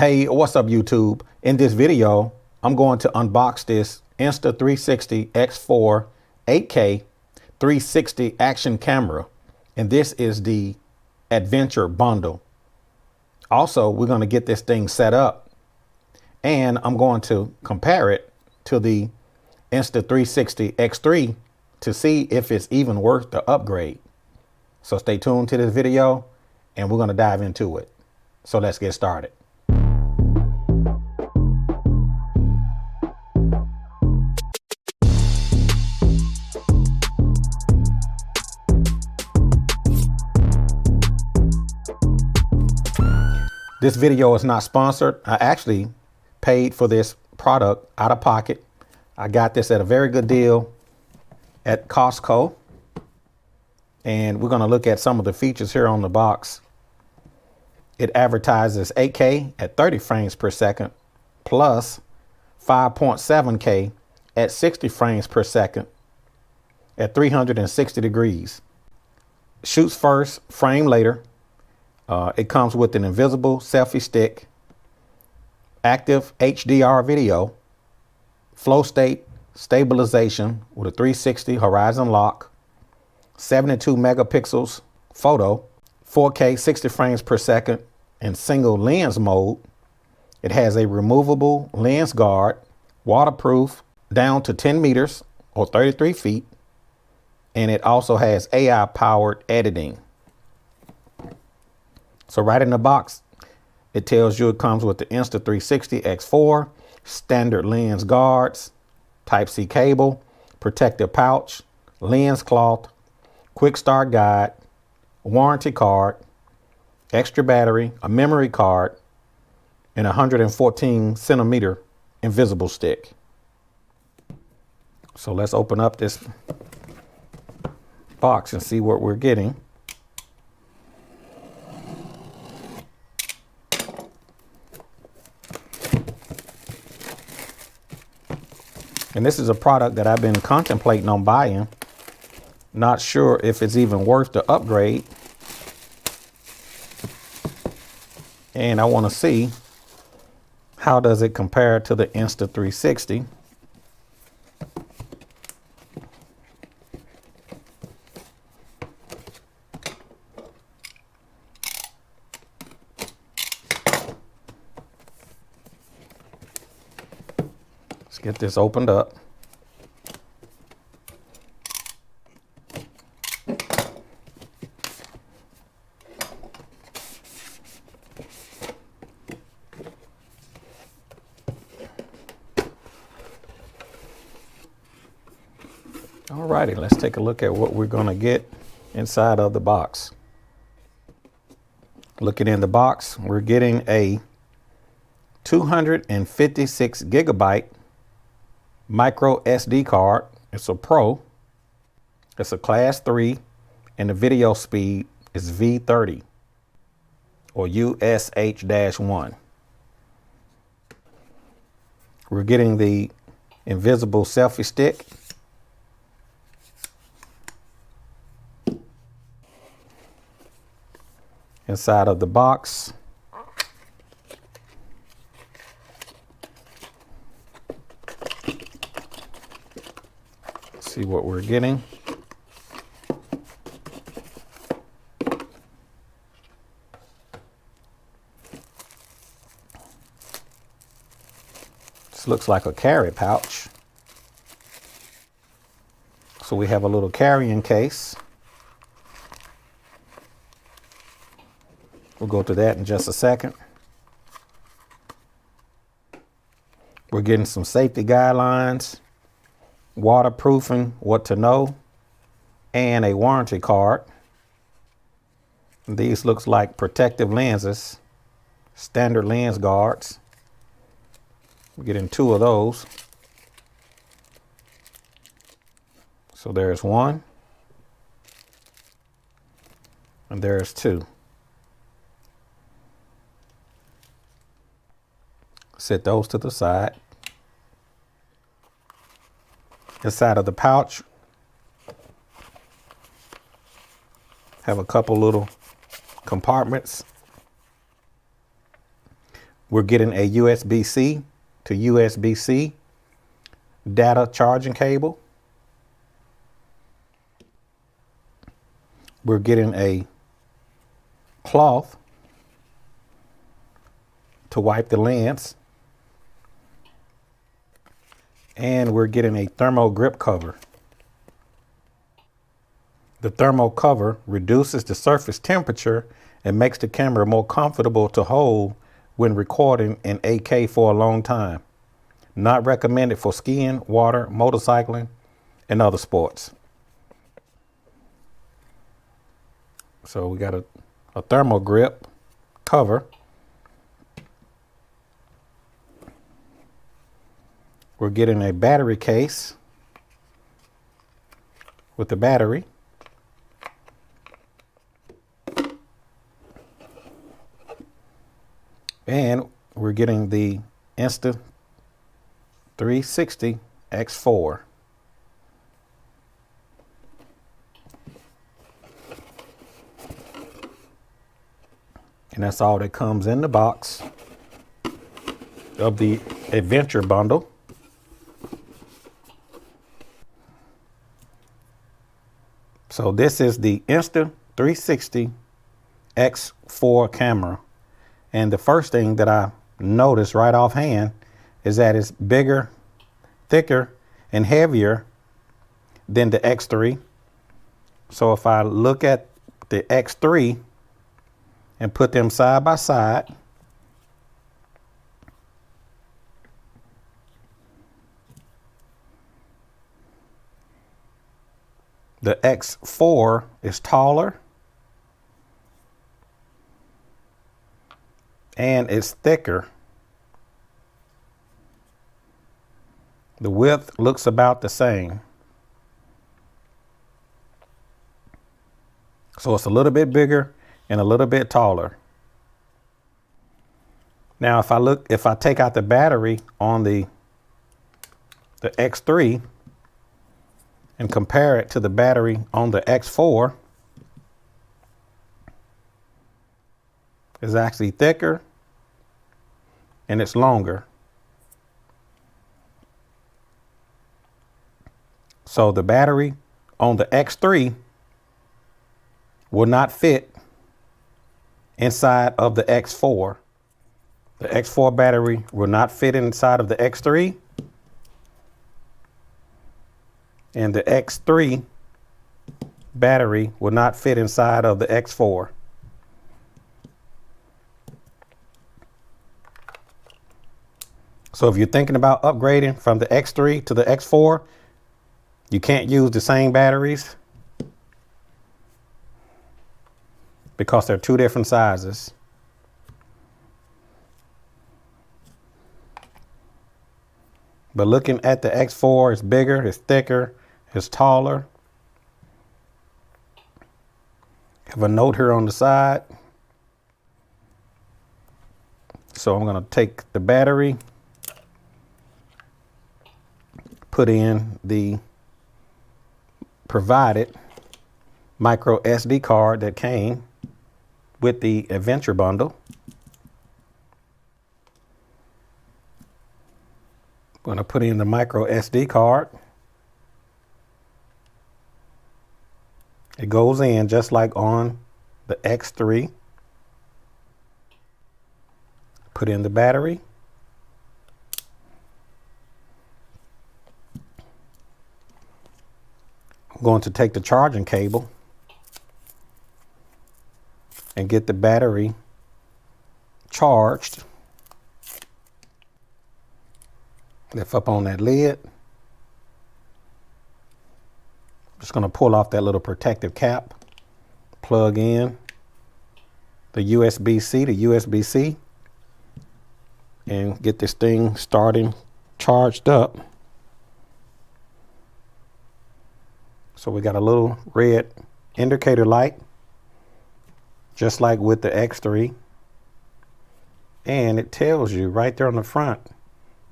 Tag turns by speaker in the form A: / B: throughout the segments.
A: Hey, what's up YouTube? In this video, I'm going to unbox this Insta360 X4 8K 360 action camera. And this is the adventure bundle. Also, we're going to get this thing set up and I'm going to compare it to the Insta360 X3 to see if it's even worth the upgrade. So stay tuned to this video and we're going to dive into it. So let's get started. This video is not sponsored. I actually paid for this product out of pocket. I got this at a very good deal at Costco. And we're going to look at some of the features here on the box. It advertises 8K at 30 frames per second plus 5.7K at 60 frames per second at 360 degrees. Shoots first, frame later. It comes with an invisible selfie stick, active HDR video, flow state stabilization with a 360 horizon lock, 72 megapixels photo, 4K 60 frames per second in single lens mode. It has a removable lens guard, waterproof down to 10 meters or 33 feet. And it also has AI powered editing. So right in the box, it tells you it comes with the Insta360 X4, standard lens guards, Type-C cable, protective pouch, lens cloth, quick start guide, warranty card, extra battery, a memory card, and a 114 centimeter invisible stick. So let's open up this box and see what we're getting. And this is a product that I've been contemplating on buying. Not sure if it's even worth the upgrade. And I want to see how does it compare to the Insta360. Let's get this opened up. Alrighty, let's take a look at what we're going to get inside of the box. Looking in the box, we're getting a 256 gigabyte micro SD card. It's a Pro. It's a class 3 and the video speed is V30 or USH-1. We're getting the invisible selfie stick. Inside of the box, see what we're getting. This looks like a carry pouch. So we have a little carrying case. We'll go to that in just a second. We're getting some safety guidelines, waterproofing, what to know, and a warranty card. These looks like protective lenses, standard lens guards. We're getting 2 of those. So there's 1 and there's 2. Set those to the side. Inside of the pouch, have a couple little compartments We're getting a USB-C to USB-C data charging cable. We're getting a cloth to wipe the lens. And we're getting a thermal grip cover. The thermal cover reduces the surface temperature and makes the camera more comfortable to hold when recording in 8K for a long time. Not recommended for skiing, water, motorcycling, and other sports. So we got a thermal grip cover. We're getting a battery case with the battery. And we're getting the Insta360 X4. And that's all that comes in the box of the adventure bundle. So this is the Insta360 X4 camera. And the first thing that I noticed right offhand is that it's bigger, thicker, and heavier than the X3. So if I look at the X3 and put them side by side, the X4 is taller and it's thicker. The width looks about the same. So it's a little bit bigger and a little bit taller. Now, if I take out the battery on the X3 and compare it to the battery on the X4, it's actually thicker and it's longer. So the battery on the X3 will not fit inside of the X4. The X4 battery will not fit inside of the X3. And the X3 battery will not fit inside of the X4. So if you're thinking about upgrading from the X3 to the X4, you can't use the same batteries because they're two different sizes. But looking at the X4, it's bigger, it's thicker, it's taller. Have a note here on the side. So I'm going to take the battery, put in the provided micro SD card that came with the adventure bundle. I'm going to put in the micro SD card. It goes in just like on the X3. Put in the battery. I'm going to take the charging cable and get the battery charged. Lift up on that lid. Just going to pull off that little protective cap, plug in the USB-C to USB-C, and get this thing starting charged up. So we got a little red indicator light, just like with the X3. And it tells you right there on the front,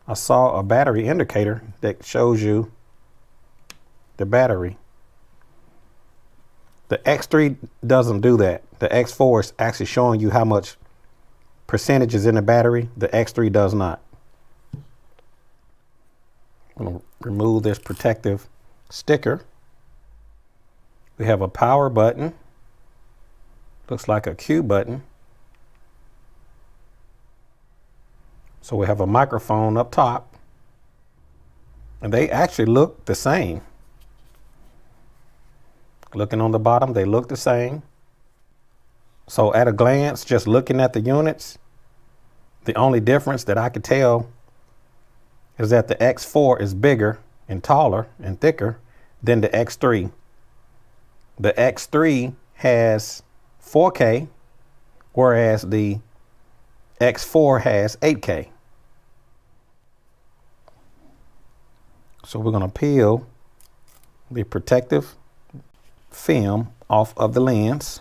A: I saw a battery indicator that shows you the battery. The X3 doesn't do that. The X4 is actually showing you how much percentages in the battery. The X3 does not. I'm going to remove this protective sticker. We have a power button. Looks like a Q button. So we have a microphone up top. And they actually look the same. Looking on the bottom, they look the same. So at a glance, just looking at the units, the only difference that I could tell is that the X4 is bigger and taller and thicker than the X3. The X3 has 4K, whereas the X4 has 8K. So we're going to peel the protective film off of the lens.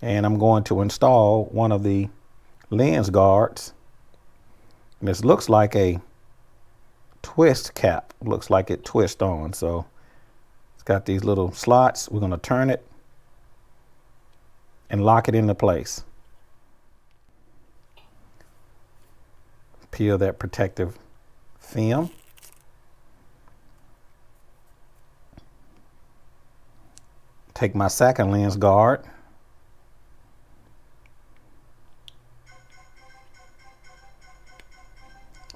A: And I'm going to install one of the lens guards. And this looks like a twist cap. Looks like it twists on. So it's got these little slots. We're going to turn it and lock it into place. Peel that protective film. Take my second lens guard.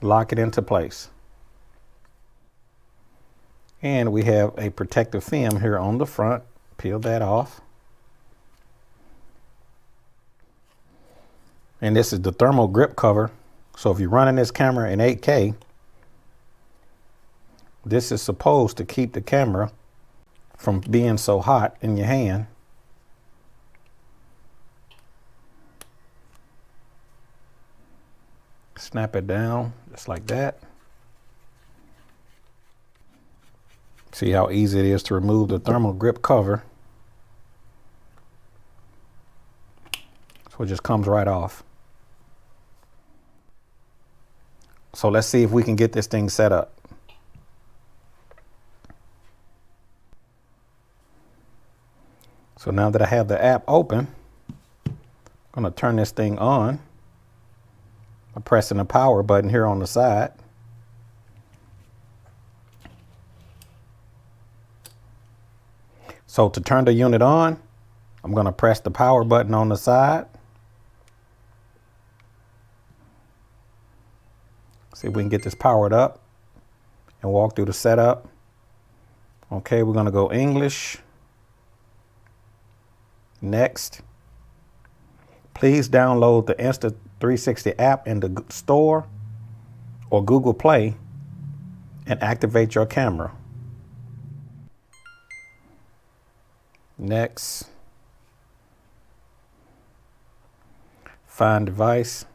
A: Lock it into place. And we have a protective film here on the front. Peel that off. And this is the thermal grip cover. So if you're running this camera in 8K, this is supposed to keep the camera from being so hot in your hand. Snap it down just like that. See how easy it is to remove the thermal grip cover. So it just comes right off. So let's see if we can get this thing set up. So now that I have the app open, I'm going to turn this thing on. I'm pressing the power button here on the side. So to turn the unit on, I'm going to press the power button on the side. See if we can get this powered up and walk through the setup. Okay, we're going to go English. Next. Please download the Insta360 app in the store or Google Play and activate your camera. Next. Find device.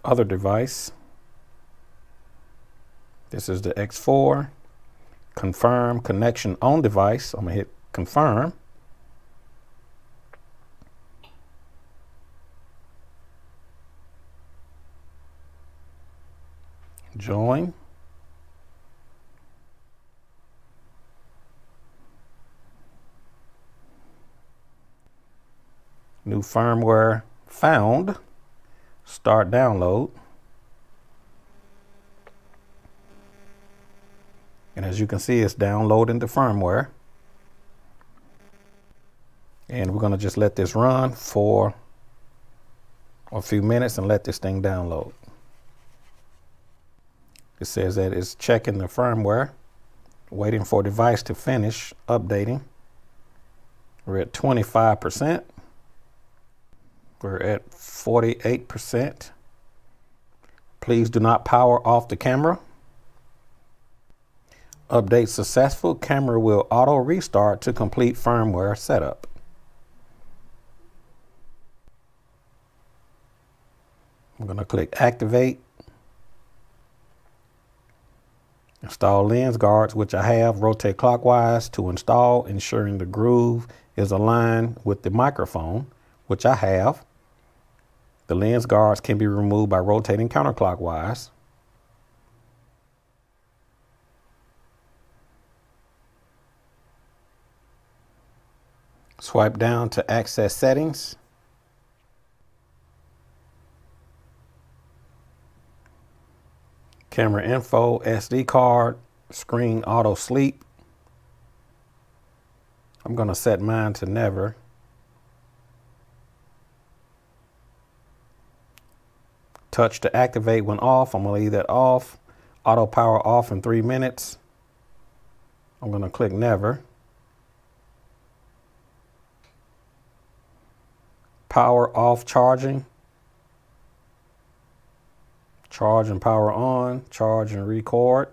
A: Other device. This is the X4. Confirm connection on device. I'm going to hit confirm. Join. New firmware found. Start download. And as you can see, it's downloading the firmware. And we're going to just let this run for a few minutes and let this thing download. It says that it's checking the firmware, waiting for device to finish updating. We're at 25%. We're at 48%. Please do not power off the camera. Update successful. Camera will auto restart to complete firmware setup. I'm going to click activate. Install lens guards, which I have. Rotate clockwise to install, ensuring the groove is aligned with the microphone, which I have. The lens guards can be removed by rotating counterclockwise. Swipe down to access settings. Camera info, SD card, screen auto sleep. I'm going to set mine to never. Touch to activate when off. I'm going to leave that off. Auto power off in 3 minutes. I'm going to click never. Power off charging. Charge and power on. Charge and record.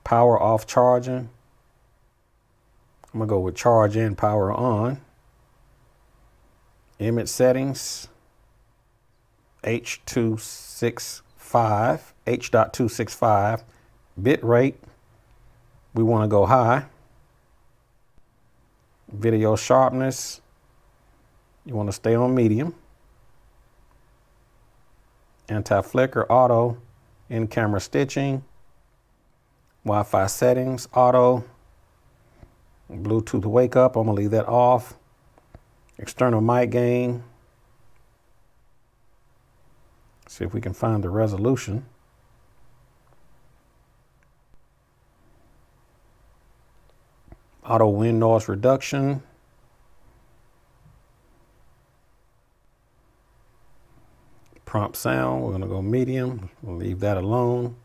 A: Power off charging. I'm going to go with charge in, power on. Image settings. H.265. Bit rate. We want to go high. Video sharpness. You want to stay on medium. Anti-flicker auto. In-camera stitching. Wi-Fi settings auto. Bluetooth wake up. I'm going to leave that off. External mic gain. See if we can find the resolution. Auto wind noise reduction. Prompt sound, we're going to go medium. We'll leave that alone.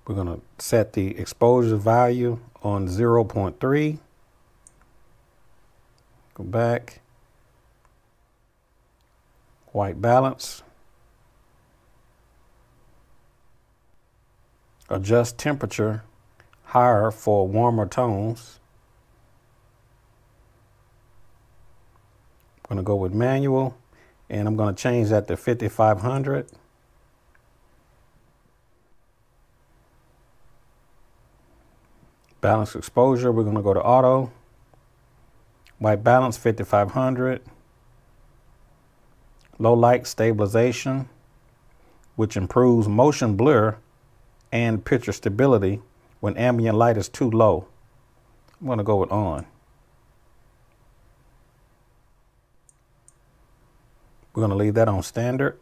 A: We're going to set the exposure value on 0.3. Go back. White balance. Adjust temperature higher for warmer tones. I'm going to go with manual, and I'm going to change that to 5500. Balance exposure, we're going to go to auto. White balance, 5500. Low light stabilization, which improves motion blur and picture stability when ambient light is too low. I'm going to go with on. We're going to leave that on standard.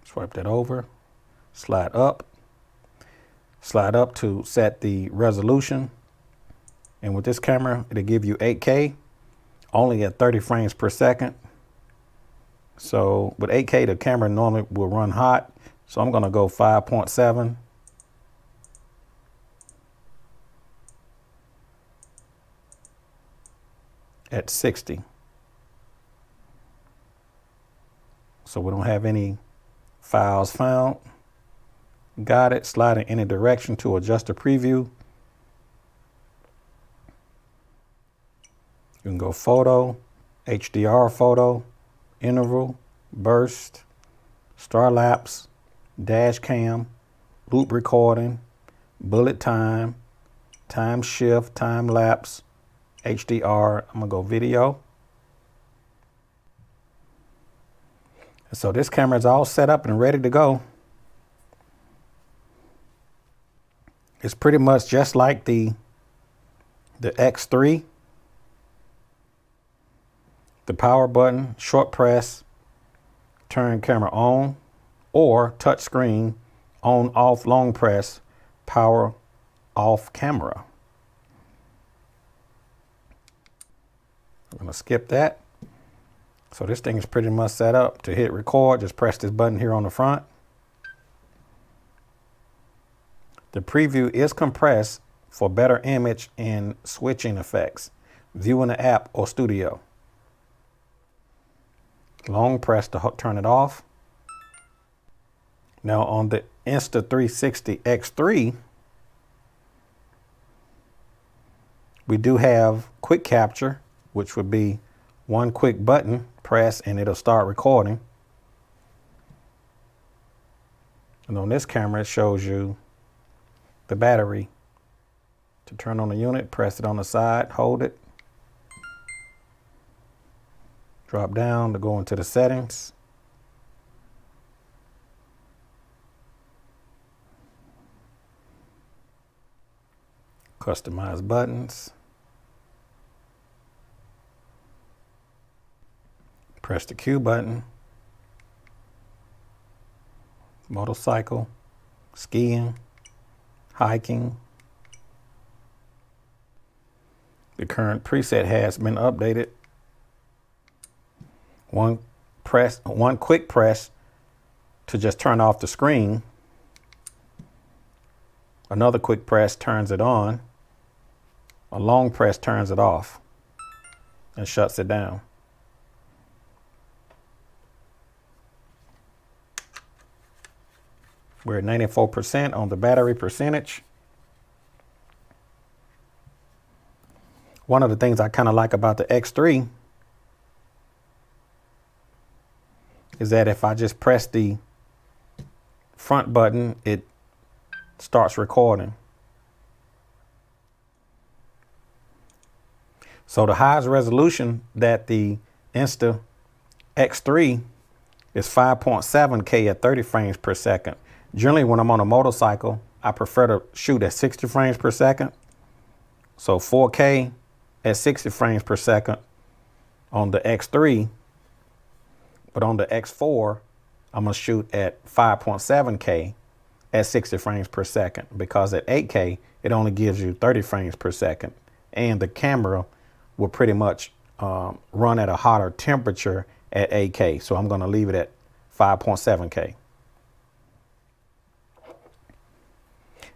A: Swipe that over. Slide up. Slide up to set the resolution. And with this camera, it'll give you 8K, only at 30 frames per second. So with 8K, the camera normally will run hot. So I'm going to go 5.7. At 60. So we don't have any files found. Got it. Slide in any direction to adjust the preview. You can go photo, HDR photo, interval, burst, star lapse, dash cam, loop recording, bullet time, time shift, time lapse, HDR. I'm gonna go video. So this camera is all set up and ready to go. It's pretty much just like the X3. The power button, short press, turn camera on, or touch screen, on, off, long press, power off camera. I'm gonna skip that. So this thing is pretty much set up to hit record. Just press this button here on the front. The preview is compressed for better image and switching effects. View in the app or studio. Long press to turn it off. Now on the Insta360 X3, we do have quick capture, which would be one quick button press and it'll start recording. And on this camera, it shows you the battery. To turn on the unit, press it on the side, hold it, Drop down to go into the settings. Customize buttons. Press the Q button. Motorcycle, skiing, hiking. The current preset has been updated. One quick press to just turn off the screen. Another quick press turns it on. A long press turns it off and shuts it down. We're at 94% on the battery percentage. One of the things I kind of like about the X3 is that if I just press the front button, it starts recording. So the highest resolution that the Insta360 is 5.7K at 30 frames per second. Generally, when I'm on a motorcycle, I prefer to shoot at 60 frames per second. So 4K at 60 frames per second on the X3. But on the X4, I'm going to shoot at 5.7K at 60 frames per second, because at 8K, it only gives you 30 frames per second. And the camera will pretty much run at a hotter temperature at 8K. So I'm going to leave it at 5.7K.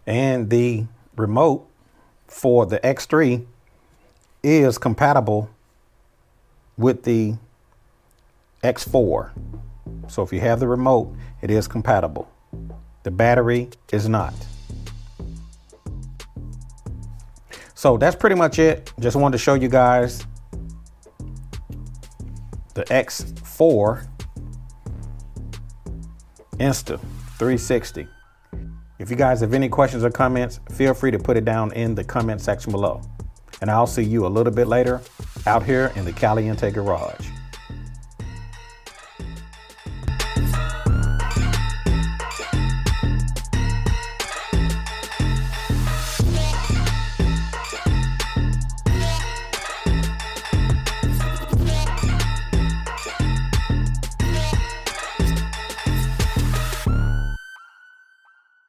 A: And the remote for the X3 is compatible with the X4. So if you have the remote, it is compatible. The battery is not. So that's pretty much it. Just wanted to show you guys the X4 Insta360. If you guys have any questions or comments, feel free to put it down in the comment section below. And I'll see you a little bit later out here in the Caliente garage.